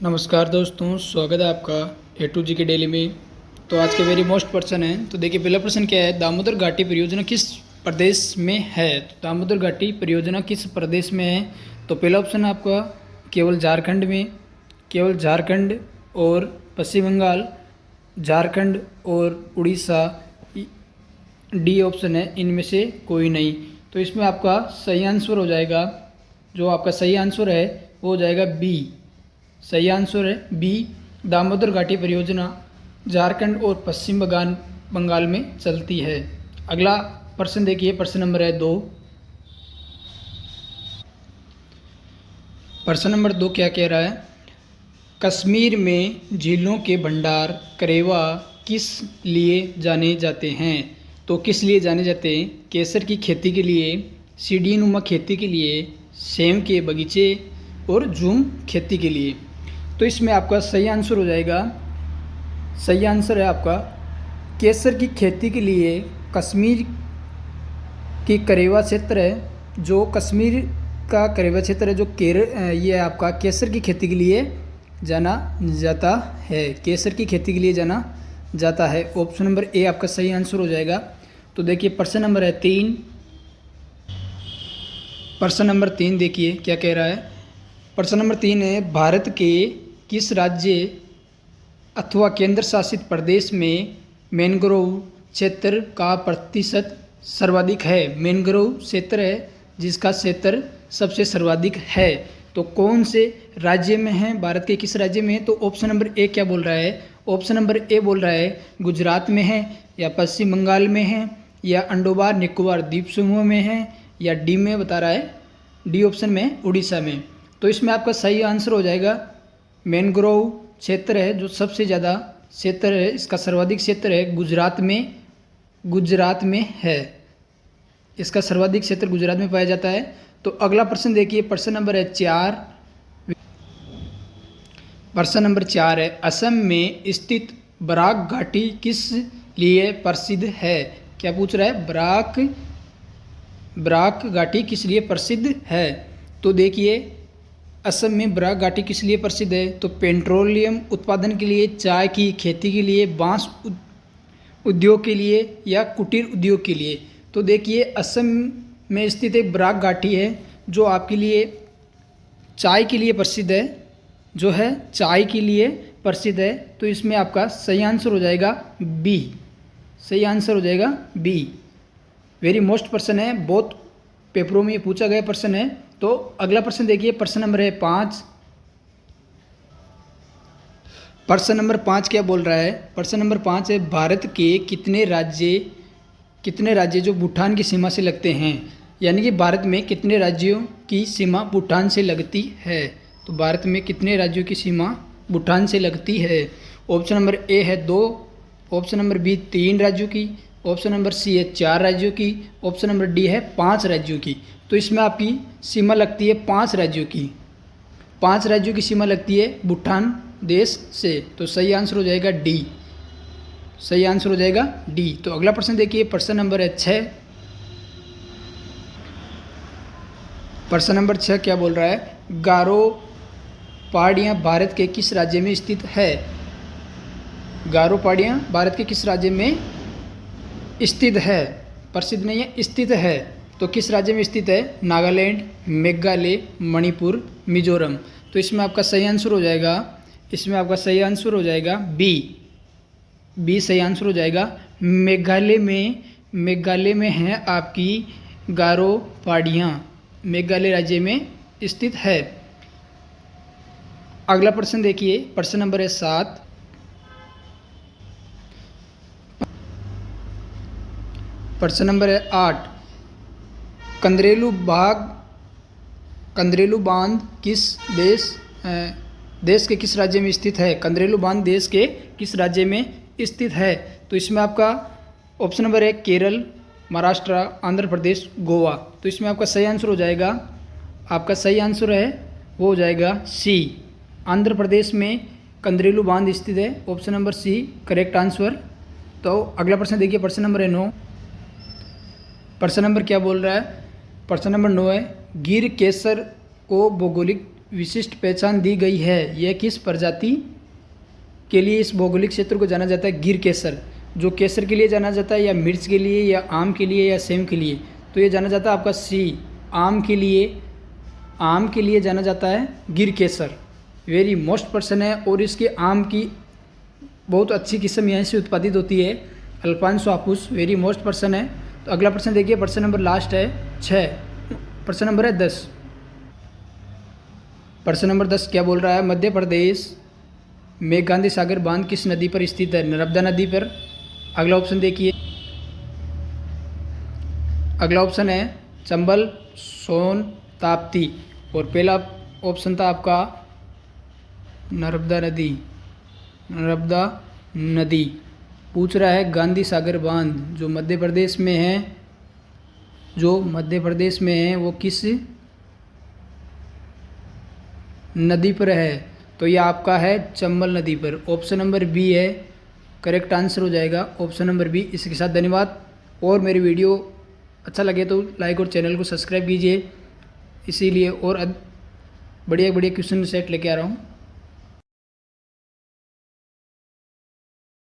नमस्कार दोस्तों, स्वागत है आपका ए टू जी के डेली में। तो आज के वेरी मोस्ट पर्सन है। तो देखिए पहला प्रश्न क्या है, दामोदर घाटी परियोजना किस प्रदेश में है। तो दामोदर घाटी परियोजना किस प्रदेश में है। तो पहला ऑप्शन है आपका केवल झारखंड में, केवल झारखंड और पश्चिम बंगाल, झारखंड और उड़ीसा। डी ऑप्शन है इनमें से कोई नहीं। तो इसमें आपका सही आंसर हो जाएगा, जो आपका सही आंसर है वो हो जाएगा बी। सही आंसर है बी, दामोदर घाटी परियोजना झारखंड और पश्चिम बंगाल में चलती है। अगला प्रश्न देखिए, प्रश्न नंबर है 2। प्रश्न नंबर 2 क्या कह रहा है, कश्मीर में झीलों के भंडार करेवा किस लिए जाने जाते हैं। तो किस लिए जाने जाते हैं, केसर की खेती के लिए, सीढ़ी नुमा खेती के लिए, सेम के बगीचे और झूम खेती के लिए। तो इसमें आपका सही आंसर हो जाएगा, सही आंसर है आपका केसर की खेती के लिए। कश्मीर की करेवा क्षेत्र है, जो कश्मीर का करेवा क्षेत्र है, जो ये आपका केसर की खेती के लिए जाना जाता है। केसर की खेती के लिए जाना जाता है। ऑप्शन नंबर ए आपका सही आंसर हो जाएगा। तो देखिए प्रश्न नंबर है 3। प्रश्न नंबर 3 देखिए क्या कह रहा है। प्रश्न नंबर 3 है, भारत के किस राज्य अथवा केंद्र शासित प्रदेश में मैंग्रोव क्षेत्र का प्रतिशत सर्वाधिक है। मैंग्रोव क्षेत्र है जिसका क्षेत्र सबसे सर्वाधिक है। तो कौन से राज्य में है, भारत के किस राज्य में है। तो ऑप्शन नंबर ए क्या बोल रहा है, ऑप्शन नंबर ए बोल रहा है गुजरात में है, या पश्चिम बंगाल में है, या अंडोबार निकोबार द्वीप समूह में है, या डी में बता रहा है, डी ऑप्शन में उड़ीसा में। तो इसमें आपका सही आंसर हो जाएगा मैंग्रोव क्षेत्र है, जो सबसे ज़्यादा क्षेत्र है, इसका सर्वाधिक क्षेत्र है गुजरात में है। इसका सर्वाधिक क्षेत्र गुजरात में पाया जाता है। तो अगला प्रश्न देखिए, प्रश्न नंबर है 4। प्रश्न नंबर 4 है, असम में स्थित बराक घाटी किस लिए प्रसिद्ध है। क्या पूछ रहा है, बराक घाटी किस लिए प्रसिद्ध है। तो देखिए असम में बराक घाटी किस लिए प्रसिद्ध है। तो पेट्रोलियम उत्पादन के लिए, चाय की खेती के लिए, बांस उद्योग के लिए, या कुटीर उद्योग के लिए। तो देखिए असम में स्थित एक बराक घाटी है जो आपके लिए चाय के लिए प्रसिद्ध है, जो है चाय के लिए प्रसिद्ध है। तो इसमें आपका सही आंसर हो जाएगा बी। सही आंसर हो जाएगा बी। वेरी मोस्ट प्रश्न है, बहुत पेपरों में पूछा गया प्रश्न है। तो अगला प्रश्न देखिए, प्रश्न नंबर है 5। प्रश्न नंबर 5 क्या बोल रहा है, प्रश्न नंबर 5 है, भारत के कितने राज्य जो भूटान की सीमा से लगते हैं। यानी कि भारत में कितने राज्यों की सीमा भूटान से लगती है। तो भारत में कितने राज्यों की सीमा भूटान से लगती है। ऑप्शन नंबर ए है 2, ऑप्शन नंबर बी 3 राज्यों की, ऑप्शन नंबर सी है 4 राज्यों की, ऑप्शन नंबर डी है 5 राज्यों की। तो इसमें आपकी सीमा लगती है 5 राज्यों की। 5 राज्यों की सीमा लगती है भूटान देश से। तो सही आंसर हो जाएगा डी। सही आंसर हो जाएगा डी। तो अगला प्रश्न देखिए, प्रश्न नंबर है 6। प्रश्न नंबर 6 क्या बोल रहा है, गारो पहाड़ियाँ भारत के किस राज्य में स्थित है। गारो पहाड़ियाँ भारत के किस राज्य में स्थित है, प्रसिद्ध नहीं है, स्थित है। तो किस राज्य में स्थित है, नागालैंड, मेघालय, मणिपुर, मिजोरम। तो इसमें आपका सही आंसर हो जाएगा, इसमें आपका सही आंसर हो जाएगा बी। बी सही आंसर हो जाएगा। मेघालय में है आपकी गारो पहाड़ियाँ, मेघालय राज्य में स्थित है। अगला प्रश्न देखिए, प्रश्न नंबर है 7। प्रश्न नंबर है 8, कंदरेलू बांध किस देश के किस राज्य में स्थित है। कंदरेलू बांध देश के किस राज्य में स्थित है। तो इसमें आपका ऑप्शन नंबर है केरल, महाराष्ट्र, आंध्र प्रदेश, गोवा। तो इसमें आपका सही आंसर हो जाएगा, आपका सही आंसर है वो हो जाएगा सी, आंध्र प्रदेश में कंदरेलू बांध स्थित है। Option number C correct answer. तो अगला प्रश्न देखिए, प्रश्न नंबर है 9। प्रश्न नंबर क्या बोल रहा है, प्रश्न नंबर 9 है, गिर केसर को भौगोलिक विशिष्ट पहचान दी गई है, यह किस प्रजाति के लिए इस भौगोलिक क्षेत्र को जाना जाता है? गिर केसर। जो केसर के लिए जाना जाता है, या मिर्च के लिए, या आम के लिए, या सेम के लिए? तो ये जाना जाता है आपका सी, आम के लिए। आम के लिए जाना जाता है गिर केसर। वेरी मोस्ट पर्सन है, और इसके आम की बहुत अच्छी किस्म यहाँ से उत्पादित होती है, अल्फांसो हापुस। वेरी मोस्ट पर्सन है। तो अगला प्रश्न देखिए, प्रश्न नंबर लास्ट है 6। प्रश्न नंबर है 10। प्रश्न नंबर 10 क्या बोल रहा है? मध्य प्रदेश में गांधी सागर बांध किस नदी पर स्थित है? नर्मदा नदी पर। अगला ऑप्शन देखिए, अगला ऑप्शन है चंबल, सोन, ताप्ती। और पहला ऑप्शन था आपका नर्मदा नदी। नर्मदा नदी। पूछ रहा है गांधी सागर बांध जो मध्य प्रदेश में है, जो मध्य प्रदेश में है, वो किस नदी पर है? तो ये आपका है चंबल नदी पर। ऑप्शन नंबर बी है करेक्ट आंसर हो जाएगा, ऑप्शन नंबर बी। इसके साथ धन्यवाद। और मेरी वीडियो अच्छा लगे तो लाइक और चैनल को सब्सक्राइब कीजिए, इसीलिए और बढ़िया बढ़िया क्वेश्चन सेट लेके आ रहा हूँ।